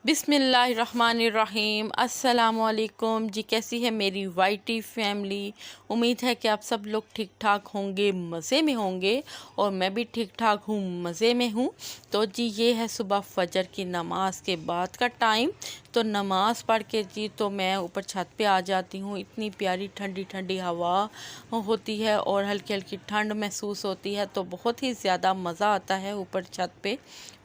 बिस्मिल्लाहिर्रहमानिर्रहीम। अस्सलामुअलैकुम जी। कैसी है मेरी वाईटी फैमिली। उम्मीद है कि आप सब लोग ठीक ठाक होंगे, मज़े में होंगे, और मैं भी ठीक ठाक हूँ, मज़े में हूँ। तो जी ये है सुबह फजर की नमाज के बाद का टाइम। तो नमाज़ पढ़ के जी तो मैं ऊपर छत पे आ जाती हूँ। इतनी प्यारी ठंडी ठंडी हवा होती है और हल्की हल्की ठंड महसूस होती है, तो बहुत ही ज़्यादा मज़ा आता है ऊपर छत पे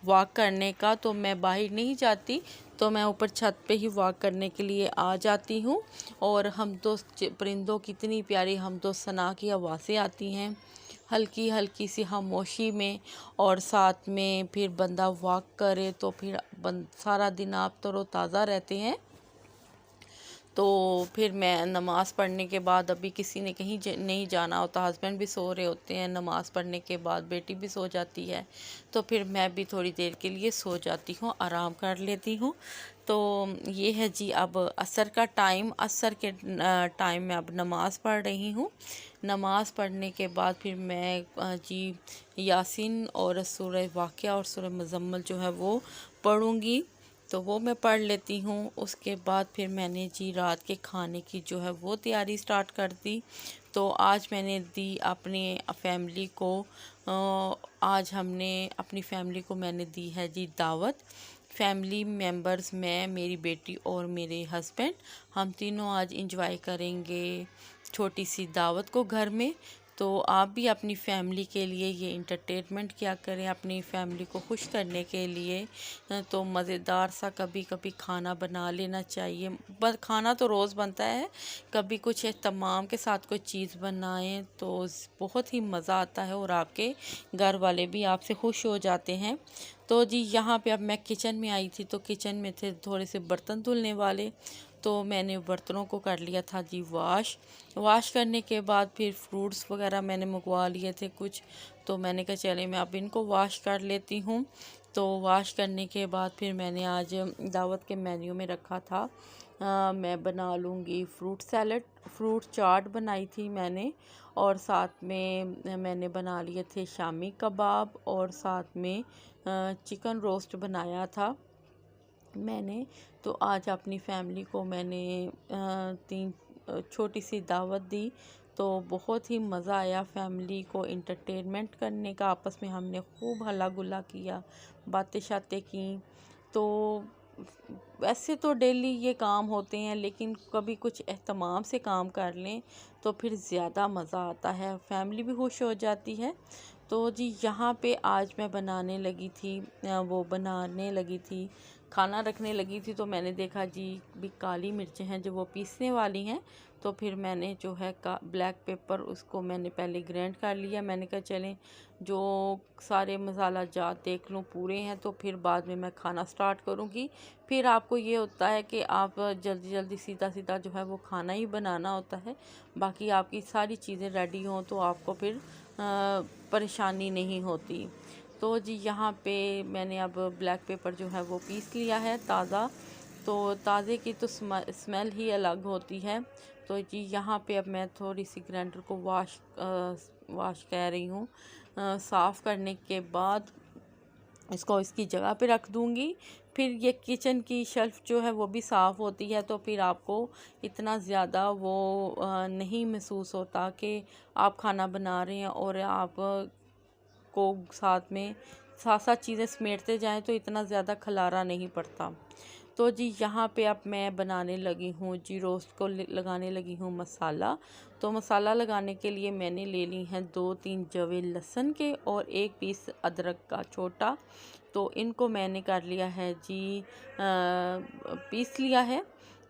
वॉक करने का। तो मैं बाहर नहीं जाती, तो मैं ऊपर छत पे ही वॉक करने के लिए आ जाती हूँ। और हम तो परिंदों की इतनी प्यारी हम तो सना की आवाज़ें आती हैं हल्की हल्की सी खामोशी में, और साथ में फिर बंदा वॉक करे तो फिर सारा दिन आप तरोताज़ा रहते हैं। तो फिर मैं नमाज़ पढ़ने के बाद, अभी किसी ने कहीं नहीं जाना होता, हस्बैंड भी सो रहे होते हैं, नमाज़ पढ़ने के बाद बेटी भी सो जाती है, तो फिर मैं भी थोड़ी देर के लिए सो जाती हूँ, आराम कर लेती हूँ। तो ये है जी अब असर का टाइम। असर के टाइम में अब नमाज़ पढ़ रही हूँ। नमाज़ पढ़ने के बाद फिर मैं जी यासीन और सूरह वाक़िया और सूरह मुज़म्मिल जो है वो पढ़ूँगी, तो वो मैं पढ़ लेती हूँ। उसके बाद फिर मैंने जी रात के खाने की जो है वो तैयारी स्टार्ट कर दी। तो आज मैंने दी अपनी फैमिली को, आज हमने अपनी फैमिली को मैंने दी है जी दावत। फैमिली मेंबर्स, मैं, मेरी बेटी और मेरे हस्बैंड, हम तीनों आज इंजॉय करेंगे छोटी सी दावत को घर में। तो आप भी अपनी फैमिली के लिए ये इंटरटेनमेंट क्या करें, अपनी फैमिली को खुश करने के लिए तो मज़ेदार सा कभी कभी खाना बना लेना चाहिए। बस खाना तो रोज़ बनता है, कभी कुछ एहतमाम के साथ कोई चीज़ बनाएं तो बहुत ही मज़ा आता है, और आपके घर वाले भी आपसे खुश हो जाते हैं। तो जी यहाँ पे अब मैं किचन में आई थी, तो किचन में थे थोड़े से बर्तन धुलने वाले, तो मैंने बर्तनों को कर लिया था जी वाश करने के बाद फिर फ्रूट्स वगैरह मैंने मंगवा लिए थे कुछ, तो मैंने कहा चले मैं अब इनको वाश कर लेती हूँ। तो वाश करने के बाद फिर मैंने आज दावत के मेन्यू में रखा था, मैं बना लूँगी फ्रूट सैलड, फ्रूट चाट बनाई थी मैंने, और साथ में मैंने बना लिए थे शामी कबाब, और साथ में चिकन रोस्ट बनाया था मैंने। तो आज अपनी फैमिली को मैंने तीन छोटी सी दावत दी, तो बहुत ही मज़ा आया फैमिली को इंटरटेनमेंट करने का। आपस में हमने खूब हल्ला गुल्ला किया, बातें शातें की। तो वैसे तो डेली ये काम होते हैं, लेकिन कभी कुछ एहतमाम से काम कर लें तो फिर ज़्यादा मज़ा आता है, फैमिली भी खुश हो जाती है। तो जी यहाँ पे आज मैं बनाने लगी थी, खाना रखने लगी थी, तो मैंने देखा जी भी काली मिर्चें हैं जो वो पीसने वाली हैं। तो फिर मैंने जो है ब्लैक पेपर उसको मैंने पहले ग्राइंड कर लिया। मैंने कहा चलें जो सारे मसाला जात देख लूँ पूरे हैं, तो फिर बाद में मैं खाना स्टार्ट करूँगी। फिर आपको ये होता है कि आप जल्दी जल्दी सीधा सीधा जो है वो खाना ही बनाना होता है, बाकी आपकी सारी चीज़ें रेडी हों तो आपको फिर परेशानी नहीं होती। तो जी यहाँ पे मैंने अब ब्लैक पेपर जो है वो पीस लिया है ताज़ा, तो ताज़े की तो स्मेल ही अलग होती है। तो जी यहाँ पे अब मैं थोड़ी सी ग्राइंडर को वाश कह रही हूँ, साफ़ करने के बाद इसको इसकी जगह पे रख दूँगी। फिर ये किचन की शेल्फ़ जो है वो भी साफ़ होती है, तो फिर आपको इतना ज़्यादा वो नहीं महसूस होता कि आप खाना बना रहे हैं और आप को साथ साथ चीज़ें समेटते जाएं, तो इतना ज़्यादा खलारा नहीं पड़ता। तो जी यहाँ पे अब मैं बनाने लगी हूँ जी रोस्ट को लगाने लगी हूँ मसाला। तो मसाला लगाने के लिए मैंने ले ली हैं 2-3 जवे लहसुन के और 1 पीस अदरक का छोटा। तो इनको मैंने कर लिया है जी पीस लिया है।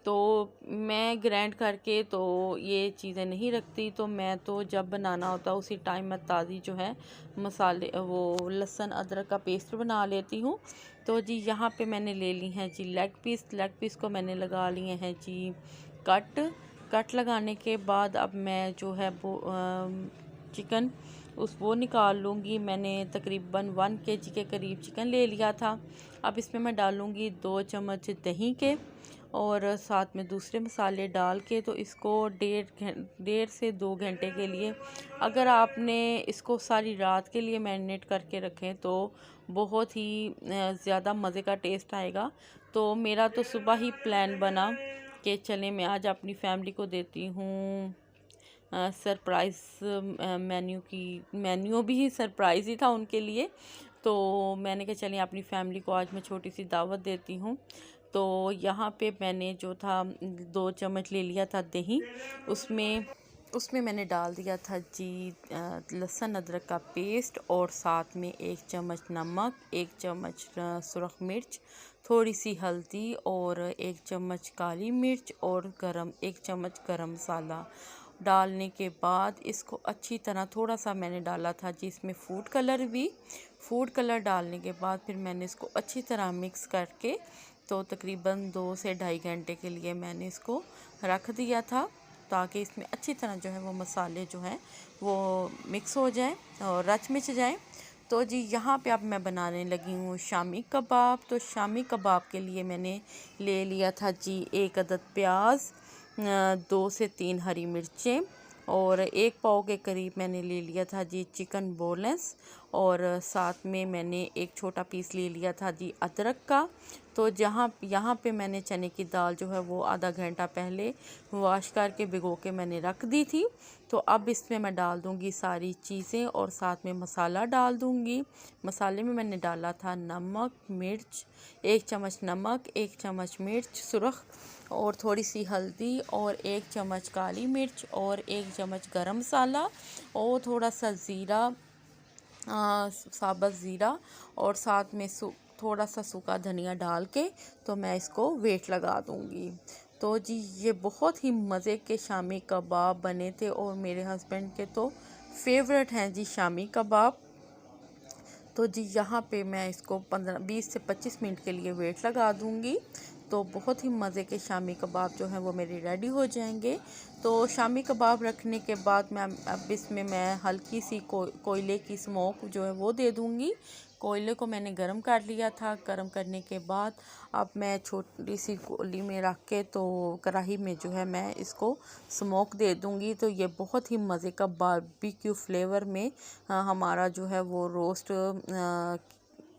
तो मैं ग्राइंड करके तो ये चीज़ें नहीं रखती, तो मैं तो जब बनाना होता है उसी टाइम मैं ताज़ी जो है मसाले वो लहसुन अदरक का पेस्ट बना लेती हूँ। तो जी यहाँ पे मैंने ले ली हैं जी लेग पीस को मैंने लगा लिए हैं जी कट लगाने के बाद अब मैं जो है वो चिकन वो निकाल लूँगी। मैंने तकरीबन 1 केजी के करीब चिकन ले लिया था। अब इसमें मैं डालूँगी 2 चम्मच दही के, और साथ में दूसरे मसाले डाल के तो इसको 1.5 से 2 घंटे के लिए, अगर आपने इसको सारी रात के लिए मैरिनेट करके रखें तो बहुत ही ज़्यादा मज़े का टेस्ट आएगा। तो मेरा तो सुबह ही प्लान बना कि चलें मैं आज अपनी फैमिली को देती हूँ सरप्राइज़ मेन्यू भी सरप्राइज़ ही था उनके लिए। तो मैंने कहा चलें अपनी फैमिली को आज मैं छोटी सी दावत देती हूँ। तो यहाँ पे मैंने जो था 2 चम्मच ले लिया था दही, उसमें उसमें मैंने डाल दिया था जी लहसुन अदरक का पेस्ट, और साथ में 1 चम्मच नमक, 1 चम्मच सुरख मिर्च, थोड़ी सी हल्दी और 1 चम्मच काली मिर्च और 1 चम्मच गरम मसाला डालने के बाद इसको अच्छी तरह, थोड़ा सा मैंने डाला था जी इसमें फूड कलर डालने के बाद फिर मैंने इसको अच्छी तरह मिक्स करके तो तकरीबन 2 से 2.5 घंटे के लिए मैंने इसको रख दिया था, ताकि इसमें अच्छी तरह जो है वो मसाले जो हैं वो मिक्स हो जाए और रच मिच जाए। तो जी यहाँ पे अब मैं बनाने लगी हूँ शामी कबाब। तो शामी कबाब के लिए मैंने ले लिया था जी 1 अदद प्याज, 2 से 3 हरी मिर्चें और 1 पाव के करीब मैंने ले लिया था जी चिकन बोनलेस, और साथ में मैंने एक छोटा पीस ले लिया था जी अदरक का। तो यहाँ पे मैंने चने की दाल जो है वो आधा घंटा पहले वॉश करके भिगो के मैंने रख दी थी। तो अब इसमें मैं डाल दूँगी सारी चीज़ें और साथ में मसाला डाल दूँगी। मसाले में मैंने डाला था नमक, मिर्च, 1 चम्मच नमक, 1 चम्मच मिर्च सुरख और थोड़ी सी हल्दी और 1 चम्मच काली मिर्च और 1 चम्मच गरम मसाला और थोड़ा सा ज़ीरा, साबुत ज़ीरा, और साथ में थोड़ा सा सूखा धनिया डाल के तो मैं इसको वेट लगा दूँगी। तो जी ये बहुत ही मज़े के शामी कबाब बने थे और मेरे हस्बैंड के तो फेवरेट हैं जी शामी कबाब। तो जी यहाँ पे मैं इसको 20 से 25 मिनट के लिए वेट लगा दूँगी। तो बहुत ही मज़े के शामी कबाब जो हैं वो मेरे रेडी हो जाएंगे। तो शामी कबाब रखने के बाद मैं अब इसमें मैं हल्की सी कोयले की स्मोक जो है वो दे दूँगी। कोयले को मैंने गरम कर लिया था। गरम करने के बाद अब मैं छोटी सी कोली में रख के तो कढ़ाई में जो है मैं इसको स्मोक दे दूँगी। तो ये बहुत ही मज़े का बारबेक्यू फ्लेवर में हमारा जो है वो रोस्ट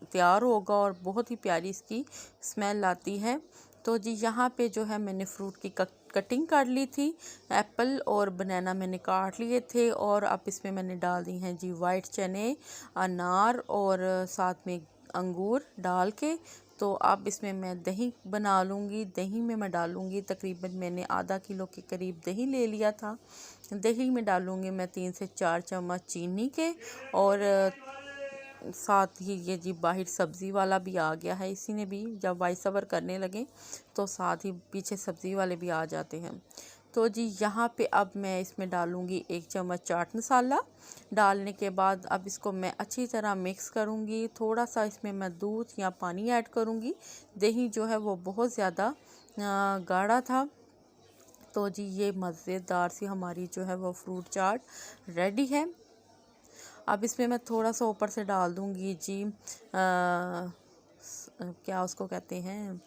तैयार होगा और बहुत ही प्यारी इसकी स्मेल आती है। तो जी यहाँ पे जो है मैंने फ्रूट की कटिंग कर ली थी। एप्पल और बनाना मैंने काट लिए थे और अब इसमें मैंने डाल दी हैं जी वाइट चने, अनार और साथ में अंगूर डाल के। तो अब इसमें मैं दही बना लूँगी। दही में मैं डालूँगी तकरीबन मैंने आधा किलो के करीब दही ले लिया था। दही में डालूँगी मैं 3 से 4 चम्मच चीनी के, और साथ ही ये जी बाहर सब्ज़ी वाला भी आ गया है। इसी ने भी जब वॉइस ओवर करने लगे तो साथ ही पीछे सब्ज़ी वाले भी आ जाते हैं। तो जी यहाँ पे अब मैं इसमें डालूँगी 1 चम्मच चाट मसाला। डालने के बाद अब इसको मैं अच्छी तरह मिक्स करूँगी। थोड़ा सा इसमें मैं दूध या पानी ऐड करूँगी। दही जो है वो बहुत ज़्यादा गाढ़ा था। तो जी ये मज़ेदार सी हमारी जो है वो फ्रूट चाट रेडी है। अब इसमें मैं थोड़ा सा ऊपर से डाल दूँगी जी क्या उसको कहते हैं,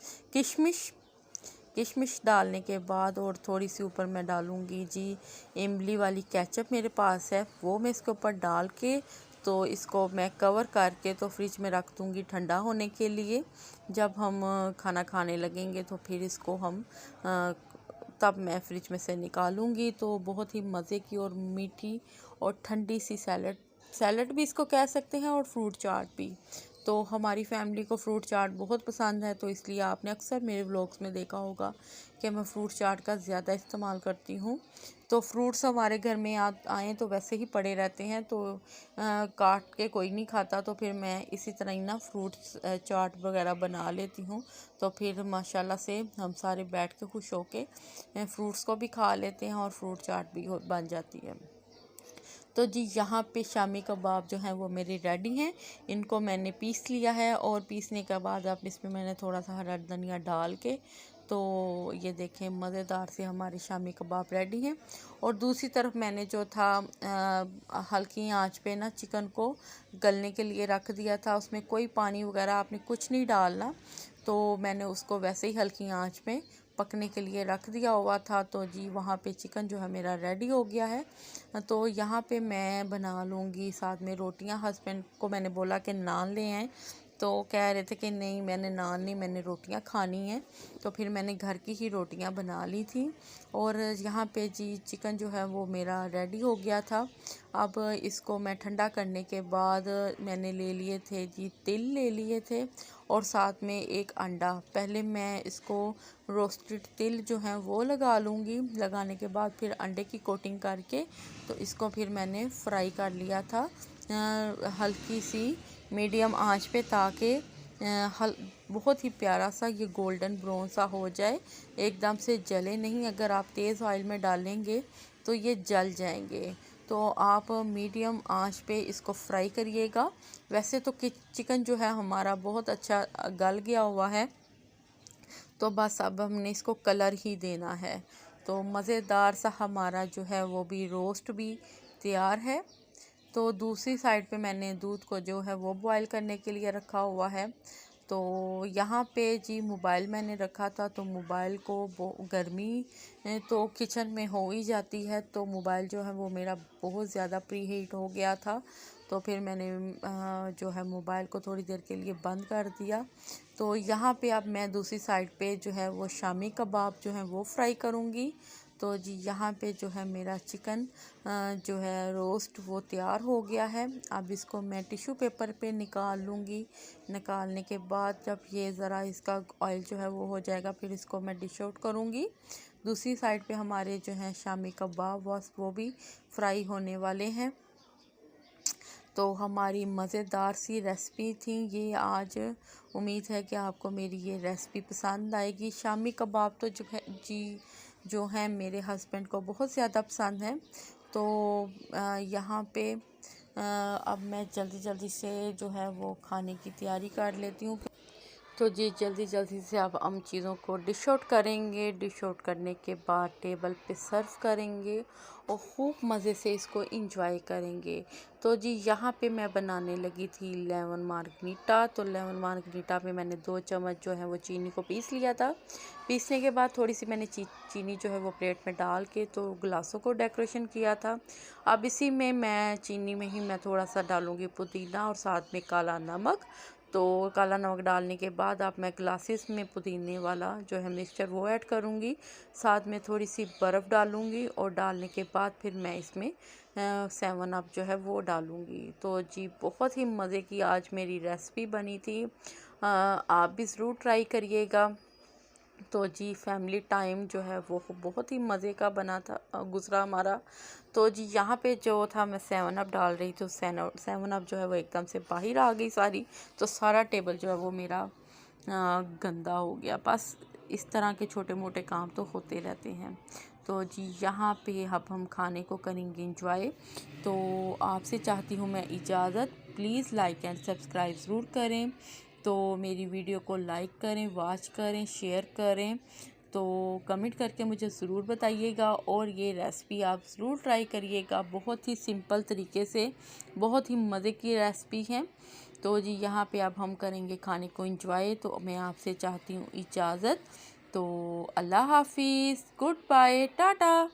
किशमिश डालने के बाद, और थोड़ी सी ऊपर मैं डालूँगी जी इमली वाली केचप मेरे पास है, वो मैं इसके ऊपर डाल के तो इसको मैं कवर करके तो फ्रिज में रख दूँगी ठंडा होने के लिए। जब हम खाना खाने लगेंगे तो फिर इसको हम तब मैं फ्रिज में से निकालूँगी। तो बहुत ही मज़े की और मीठी और ठंडी सी सैलड भी इसको कह सकते हैं और फ्रूट चाट भी। तो हमारी फैमिली को फ्रूट चाट बहुत पसंद है, तो इसलिए आपने अक्सर मेरे व्लॉग्स में देखा होगा कि मैं फ्रूट चाट का ज़्यादा इस्तेमाल करती हूँ। तो फ्रूट्स हमारे घर में आए तो वैसे ही पड़े रहते हैं, तो काट के कोई नहीं खाता, तो फिर मैं इसी तरह ही ना फ्रूट्स चाट वगैरह बना लेती हूँ। तो फिर माशाल्लाह से हम सारे बैठ के खुश होके फ्रूट्स को भी खा लेते हैं और फ्रूट चाट भी बन जाती है। तो जी यहाँ पे शामी कबाब जो हैं वो मेरे रेडी हैं। इनको मैंने पीस लिया है और पीसने के बाद अब इसमें मैंने थोड़ा सा हरा धनिया डाल के तो ये देखें मज़ेदार से हमारे शामी कबाब रेडी हैं। और दूसरी तरफ मैंने जो था हल्की आंच पे ना चिकन को गलने के लिए रख दिया था। उसमें कोई पानी वगैरह आपने कुछ नहीं डालना, तो मैंने उसको वैसे ही हल्की आंच पे पकने के लिए रख दिया हुआ था। तो जी वहाँ पे चिकन जो है मेरा रेडी हो गया है। तो यहाँ पे मैं बना लूँगी साथ में रोटियाँ। हस्बैंड को मैंने बोला कि नान ले आएँ, तो कह रहे थे कि नहीं मैंने नान नहीं, मैंने रोटियां खानी हैं। तो फिर मैंने घर की ही रोटियां बना ली थी। और यहाँ पे जी चिकन जो है वो मेरा रेडी हो गया था। अब इसको मैं ठंडा करने के बाद मैंने ले लिए थे जी तिल ले लिए थे, और साथ में एक अंडा। पहले मैं इसको रोस्टेड तिल जो है वो लगा लूँगी, लगाने के बाद फिर अंडे की कोटिंग करके तो इसको फिर मैंने फ्राई कर लिया था हल्की सी मीडियम आंच पे, ताकि बहुत ही प्यारा सा ये गोल्डन ब्राउन सा हो जाए, एकदम से जले नहीं। अगर आप तेज़ ऑयल में डालेंगे तो ये जल जाएंगे। तो आप मीडियम आंच पे इसको फ्राई करिएगा। वैसे तो चिकन जो है हमारा बहुत अच्छा गल गया हुआ है, तो बस अब हमने इसको कलर ही देना है। तो मज़ेदार सा हमारा जो है वो भी रोस्ट भी तैयार है। तो दूसरी साइड पे मैंने दूध को जो है वो बॉईल करने के लिए रखा हुआ है। तो यहाँ पे जी मोबाइल मैंने रखा था, तो मोबाइल को गर्मी तो किचन में हो ही जाती है, तो मोबाइल जो है वो मेरा बहुत ज़्यादा प्री हीट हो गया था। तो फिर मैंने जो है मोबाइल को थोड़ी देर के लिए बंद कर दिया। तो यहाँ पे अब मैं दूसरी साइड पे जो है वो शामी कबाब जो है वो फ्राई करूँगी। तो जी यहाँ पे जो है मेरा चिकन जो है रोस्ट वो तैयार हो गया है। अब इसको मैं टिश्यू पेपर पे निकाल लूँगी। निकालने के बाद जब ये ज़रा इसका ऑयल जो है वो हो जाएगा, फिर इसको मैं डिश आउट करूँगी। दूसरी साइड पे हमारे जो हैं शामी कबाब वो भी फ्राई होने वाले हैं। तो हमारी मज़ेदार सी रेसिपी थी ये आज। उम्मीद है कि आपको मेरी ये रेसिपी पसंद आएगी। शामी कबाब तो जो है मेरे हस्बैंड को बहुत ज़्यादा पसंद है। तो यहाँ पे अब मैं जल्दी से जो है वो खाने की तैयारी कर लेती हूँ। तो जी जल्दी से अब हम चीज़ों को डिश आउट करेंगे। डिश आउट करने के बाद टेबल पे सर्व करेंगे और खूब मज़े से इसको इंजॉय करेंगे। तो जी यहाँ पे मैं बनाने लगी थी लेमन मार्गरीटा। तो लेमन मार्गरीटा में मैंने 2 चम्मच जो है वो चीनी को पीस लिया था। पीसने के बाद थोड़ी सी मैंने चीनी जो है वो प्लेट में डाल के तो गिलासों को डेकोरेशन किया था। अब इसी में मैं चीनी में ही मैं थोड़ा सा डालूँगी पुदीना और साथ में काला नमक। तो काला नमक डालने के बाद अब मैं ग्लासेस में पुदीने वाला जो है मिक्सचर वो ऐड करूँगी। साथ में थोड़ी सी बर्फ़ डालूँगी और डालने के बाद फिर मैं इसमें 7 अप जो है वो डालूँगी। तो जी बहुत ही मज़े की आज मेरी रेसिपी बनी थी। आप भी ज़रूर ट्राई करिएगा। तो जी फैमिली टाइम जो है वो बहुत ही मज़े का बना था गुज़रा हमारा। तो जी यहाँ पे जो था मैं 7 अप डाल रही थी, 7 अप जो है वो एकदम से बाहर आ गई सारी। तो सारा टेबल जो है वो मेरा गंदा हो गया। बस इस तरह के छोटे मोटे काम तो होते रहते हैं। तो जी यहाँ पे अब हम खाने को करेंगे इंजॉय। तो आपसे चाहती हूँ मैं इजाज़त। प्लीज़ लाइक एंड सब्सक्राइब ज़रूर करें। तो मेरी वीडियो को लाइक करें, वॉच करें, शेयर करें। तो कमेंट करके मुझे ज़रूर बताइएगा और ये रेसिपी आप ज़रूर ट्राई करिएगा। बहुत ही सिंपल तरीके से बहुत ही मज़े की रेसिपी है। तो जी यहाँ पे अब हम करेंगे खाने को इंजॉय। तो मैं आपसे चाहती हूँ इजाज़त। तो अल्लाह हाफिज़, गुड बाय, टाटा।